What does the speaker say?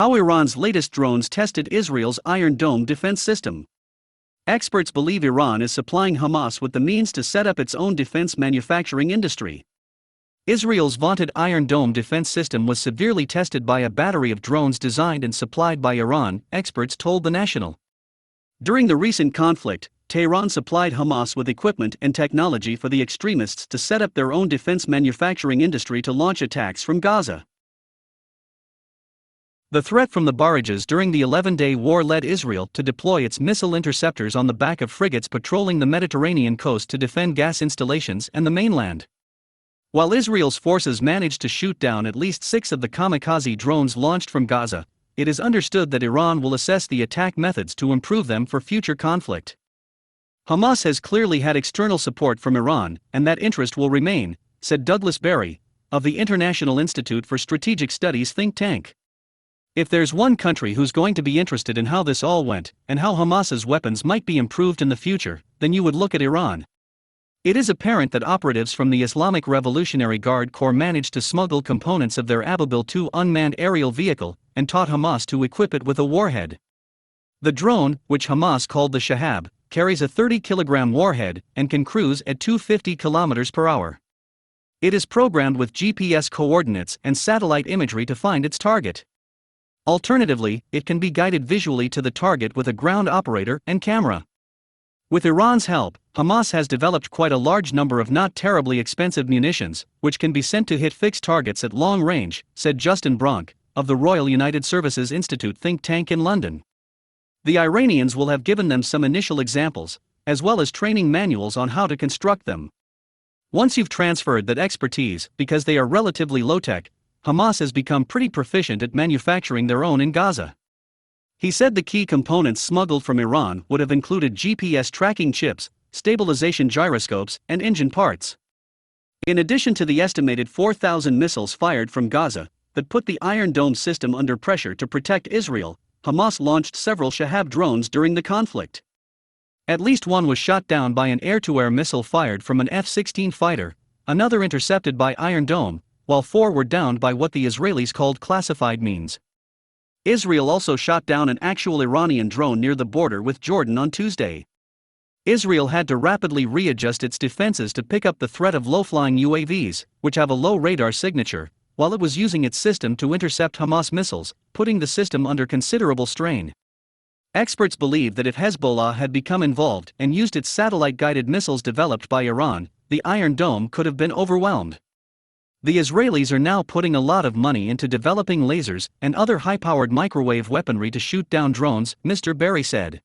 How Iran's latest drones tested Israel's Iron Dome defense system. Experts believe Iran is supplying Hamas with the means to set up its own defense manufacturing industry. Israel's vaunted Iron Dome defense system was severely tested by a battery of drones designed and supplied by Iran, experts told The National. During the recent conflict, Tehran supplied Hamas with equipment and technology for the extremists to set up their own defense manufacturing industry to launch attacks from Gaza. The threat from the barrages during the 11-day war led Israel to deploy its missile interceptors on the back of frigates patrolling the Mediterranean coast to defend gas installations and the mainland. While Israel's forces managed to shoot down at least 6 of the kamikaze drones launched from Gaza, it is understood that Iran will assess the attack methods to improve them for future conflict. Hamas has clearly had external support from Iran, and that interest will remain, said Douglas Berry, of the International Institute for Strategic Studies think tank. If there's one country who's going to be interested in how this all went, and how Hamas's weapons might be improved in the future, then you would look at Iran. It is apparent that operatives from the Islamic Revolutionary Guard Corps managed to smuggle components of their Ababil 2 unmanned aerial vehicle, and taught Hamas to equip it with a warhead. The drone, which Hamas called the Shahab, carries a 30-kilogram warhead, and can cruise at 250 kilometers per hour. It is programmed with GPS coordinates and satellite imagery to find its target. Alternatively, it can be guided visually to the target with a ground operator and camera. With Iran's help, Hamas has developed quite a large number of not terribly expensive munitions, which can be sent to hit fixed targets at long range, said Justin Bronk, of the Royal United Services Institute think tank in London. The Iranians will have given them some initial examples, as well as training manuals on how to construct them. Once you've transferred that expertise, because they are relatively low-tech, Hamas has become pretty proficient at manufacturing their own in Gaza. He said the key components smuggled from Iran would have included GPS tracking chips, stabilization gyroscopes, and engine parts. In addition to the estimated 4,000 missiles fired from Gaza that put the Iron Dome system under pressure to protect Israel, Hamas launched several Shahab drones during the conflict. At least one was shot down by an air-to-air missile fired from an F-16 fighter, another intercepted by Iron Dome, while 4 were downed by what the Israelis called classified means. Israel also shot down an actual Iranian drone near the border with Jordan on Tuesday. Israel had to rapidly readjust its defenses to pick up the threat of low-flying UAVs, which have a low radar signature, while it was using its system to intercept Hamas missiles, putting the system under considerable strain. Experts believe that if Hezbollah had become involved and used its satellite-guided missiles developed by Iran, the Iron Dome could have been overwhelmed. The Israelis are now putting a lot of money into developing lasers and other high-powered microwave weaponry to shoot down drones, Mr. Berry said.